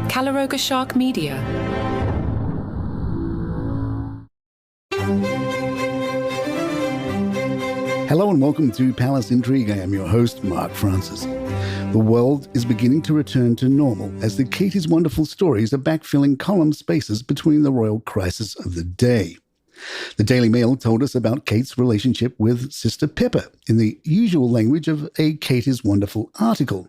Calaroga Shark Media. Hello and welcome to Palace Intrigue. I am your host, Mark Francis. The world is beginning to return to normal as the Katie's Wonderful Stories are backfilling column spaces between the royal crisis of the day. The Daily Mail told us about Kate's relationship with Sister Pippa in the usual language of a Katie's Wonderful article.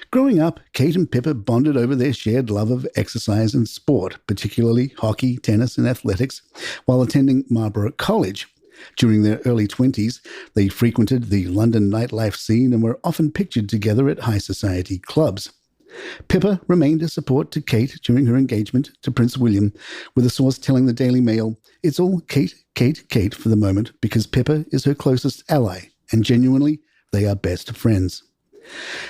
Growing up, Kate and Pippa bonded over their shared love of exercise and sport, particularly hockey, tennis and athletics, while attending Marlborough College. During their early 20s, they frequented the London nightlife scene and were often pictured together at high society clubs. Pippa remained a support to Kate during her engagement to Prince William, with a source telling the Daily Mail, "It's all Kate, Kate, Kate for the moment because Pippa is her closest ally, and genuinely, they are best friends."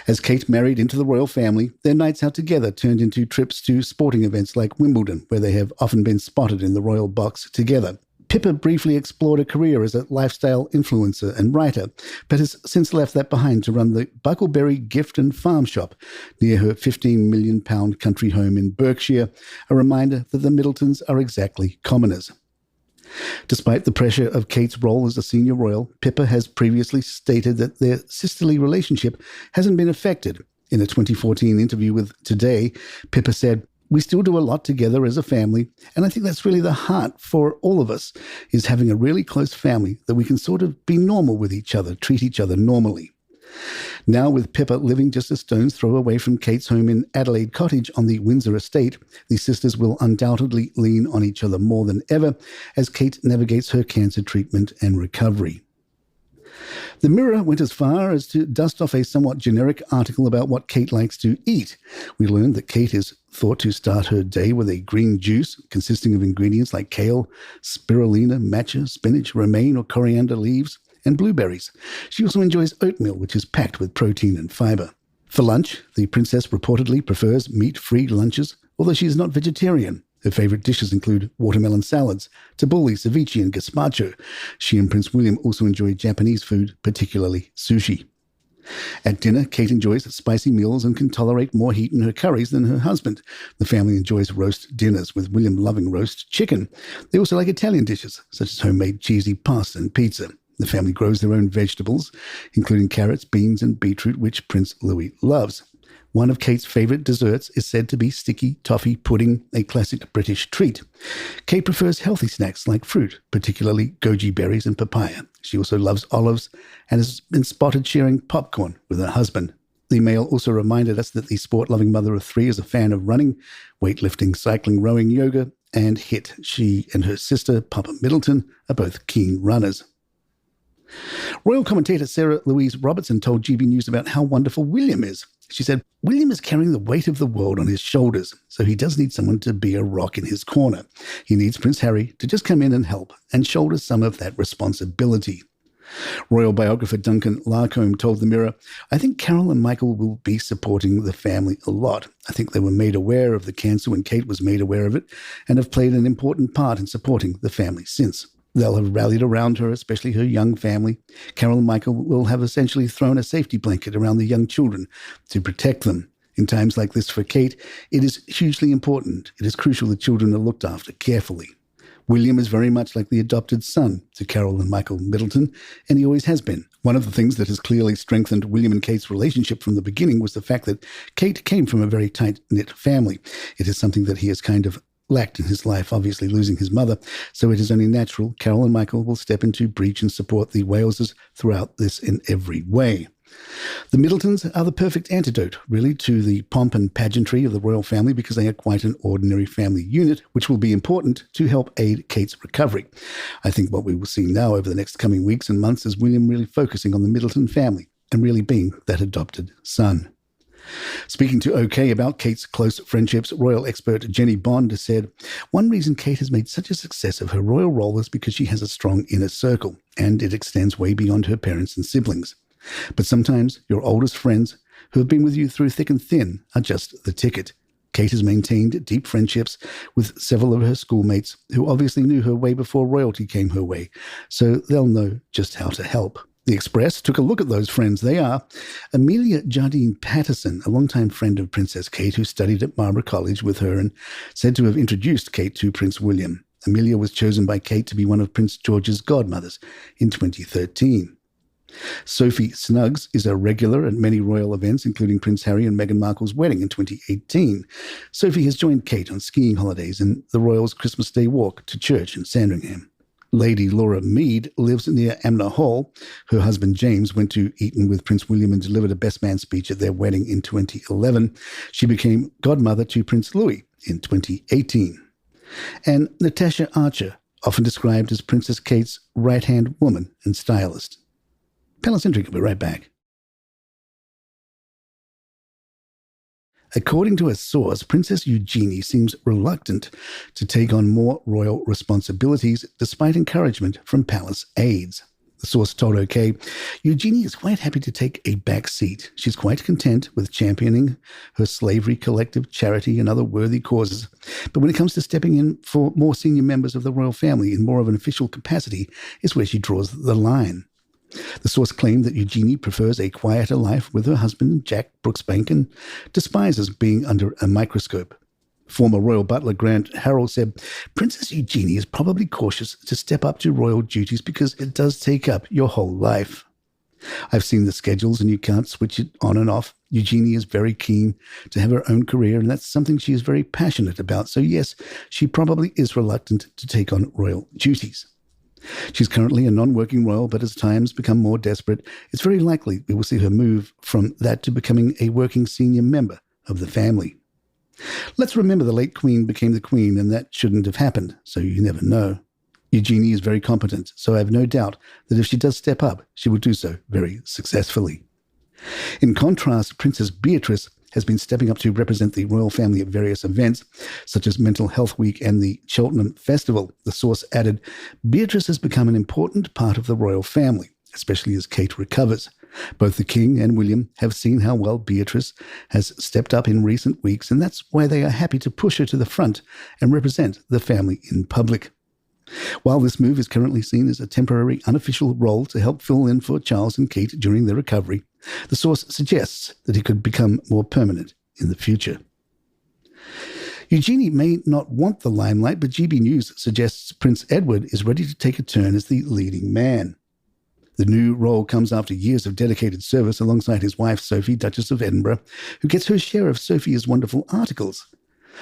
As Kate married into the royal family, their nights out together turned into trips to sporting events like Wimbledon, where they have often been spotted in the royal box together. Pippa briefly explored a career as a lifestyle influencer and writer, but has since left that behind to run the Buckleberry Gift and Farm Shop near her £15 million country home in Berkshire, a reminder that the Middletons are exactly commoners. Despite the pressure of Kate's role as a senior royal, Pippa has previously stated that their sisterly relationship hasn't been affected. In a 2014 interview with Today, Pippa said, "We still do a lot together as a family, and I think that's really the heart for all of us, is having a really close family that we can sort of be normal with each other, treat each other normally." Now, with Pippa living just a stone's throw away from Kate's home in Adelaide Cottage on the Windsor estate, the sisters will undoubtedly lean on each other more than ever as Kate navigates her cancer treatment and recovery. The Mirror went as far as to dust off a somewhat generic article about what Kate likes to eat. We learned that Kate is thought to start her day with a green juice consisting of ingredients like kale, spirulina, matcha, spinach, romaine or coriander leaves, and blueberries. She also enjoys oatmeal, which is packed with protein and fibre. For lunch, the princess reportedly prefers meat-free lunches, although she is not vegetarian. Her favourite dishes include watermelon salads, tabbouleh, ceviche and gazpacho. She and Prince William also enjoy Japanese food, particularly sushi. At dinner, Kate enjoys spicy meals and can tolerate more heat in her curries than her husband. The family enjoys roast dinners, with William loving roast chicken. They also like Italian dishes, such as homemade cheesy pasta and pizza. The family grows their own vegetables, including carrots, beans and beetroot, which Prince Louis loves. One of Kate's favourite desserts is said to be sticky toffee pudding, a classic British treat. Kate prefers healthy snacks like fruit, particularly goji berries and papaya. She also loves olives and has been spotted sharing popcorn with her husband. The Mail also reminded us that the sport-loving mother of three is a fan of running, weightlifting, cycling, rowing, yoga, and HIIT. She and her sister, Papa Middleton, are both keen runners. Royal commentator Sarah Louise Robertson told GB News about how wonderful William is. She said, "William is carrying the weight of the world on his shoulders, so he does need someone to be a rock in his corner. He needs Prince Harry to just come in and help and shoulder some of that responsibility." Royal biographer Duncan Larcombe told The Mirror, "I think Carol and Michael will be supporting the family a lot. I think they were made aware of the cancer when Kate was made aware of it and have played an important part in supporting the family since. They'll have rallied around her, especially her young family. Carol and Michael will have essentially thrown a safety blanket around the young children to protect them. In times like this for Kate, it is hugely important. It is crucial the children are looked after carefully. William is very much like the adopted son to Carol and Michael Middleton, and he always has been. One of the things that has clearly strengthened William and Kate's relationship from the beginning was the fact that Kate came from a very tight-knit family. It is something that he has kind of lacked in his life, obviously losing his mother, so it is only natural Carol and Michael will step into breach and support the Waleses throughout this in every way. The Middletons are the perfect antidote, really, to the pomp and pageantry of the royal family because they are quite an ordinary family unit, which will be important to help aid Kate's recovery. I think what we will see now over the next coming weeks and months is William really focusing on the Middleton family and really being that adopted son. Speaking to OK about Kate's close friendships, royal expert Jenny Bond said, "One reason Kate has made such a success of her royal role is because she has a strong inner circle, and it extends way beyond her parents and siblings. But sometimes your oldest friends, who have been with you through thick and thin, are just the ticket. Kate has maintained deep friendships with several of her schoolmates who obviously knew her way before royalty came her way, so they'll know just how to help." The Express took a look at those friends. They are Amelia Jardine Patterson, a longtime friend of Princess Kate who studied at Marlborough College with her and said to have introduced Kate to Prince William. Amelia was chosen by Kate to be one of Prince George's godmothers in 2013. Sophie Snuggs is a regular at many royal events, including Prince Harry and Meghan Markle's wedding in 2018. Sophie has joined Kate on skiing holidays and the royals' Christmas Day walk to church in Sandringham. Lady Laura Mead lives near Amner Hall. Her husband James went to Eton with Prince William and delivered a best man speech at their wedding in 2011. She became godmother to Prince Louis in 2018. And Natasha Archer, often described as Princess Kate's right-hand woman and stylist. Palace Intrigue will be right back. According to a source, Princess Eugenie seems reluctant to take on more royal responsibilities despite encouragement from palace aides. The source told OK, Eugenie is quite happy to take a back seat. She's quite content with championing her slavery collective, charity and other worthy causes. But when it comes to stepping in for more senior members of the royal family in more of an official capacity is where she draws the line. The source claimed that Eugenie prefers a quieter life with her husband, Jack Brooksbank, and despises being under a microscope. Former royal butler Grant Harrell said, Princess Eugenie is probably cautious to step up to royal duties because it does take up your whole life. I've seen the schedules and you can't switch it on and off. Eugenie is very keen to have her own career and that's something she is very passionate about. So yes, she probably is reluctant to take on royal duties. She's currently a non-working royal, but as times become more desperate, it's very likely we will see her move from that to becoming a working senior member of the family. Let's remember the late Queen became the Queen, and that shouldn't have happened, so you never know. Eugenie is very competent, so I have no doubt that if she does step up, she will do so very successfully. In contrast, Princess Beatrice has been stepping up to represent the royal family at various events, such as Mental Health Week and the Cheltenham Festival. The source added, Beatrice has become an important part of the royal family, especially as Kate recovers. Both the King and William have seen how well Beatrice has stepped up in recent weeks, and that's why they are happy to push her to the front and represent the family in public. While this move is currently seen as a temporary, unofficial role to help fill in for Charles and Kate during their recovery, the source suggests that it could become more permanent in the future. Eugenie may not want the limelight, but GB News suggests Prince Edward is ready to take a turn as the leading man. The new role comes after years of dedicated service alongside his wife, Sophie, Duchess of Edinburgh, who gets her share of Sophie's wonderful articles.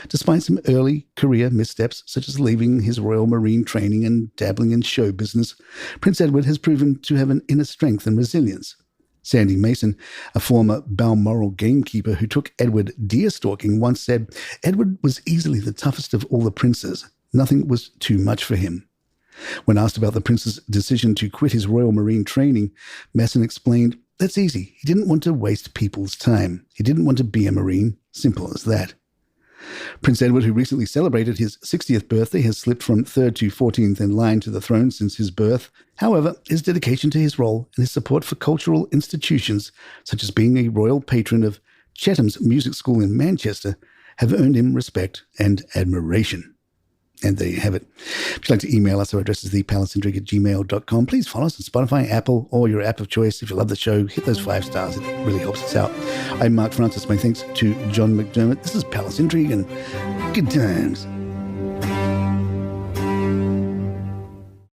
Despite some early career missteps, such as leaving his Royal Marine training and dabbling in show business, Prince Edward has proven to have an inner strength and resilience. Sandy Mason, a former Balmoral gamekeeper who took Edward deer stalking, once said, Edward was easily the toughest of all the princes. Nothing was too much for him. When asked about the prince's decision to quit his Royal Marine training, Mason explained, that's easy. He didn't want to waste people's time. He didn't want to be a Marine. Simple as that. Prince Edward, who recently celebrated his 60th birthday, has slipped from 3rd to 14th in line to the throne since his birth. However, his dedication to his role and his support for cultural institutions, such as being a royal patron of Chetham's Music School in Manchester, have earned him respect and admiration. And there you have it. If you'd like to email us, our address is thepalaceintrigue@gmail.com. Please follow us on Spotify, Apple, or your app of choice. If you love the show, hit those 5 stars. It really helps us out. I'm Mark Francis. My thanks to John McDermott. This is Palace Intrigue, and good times.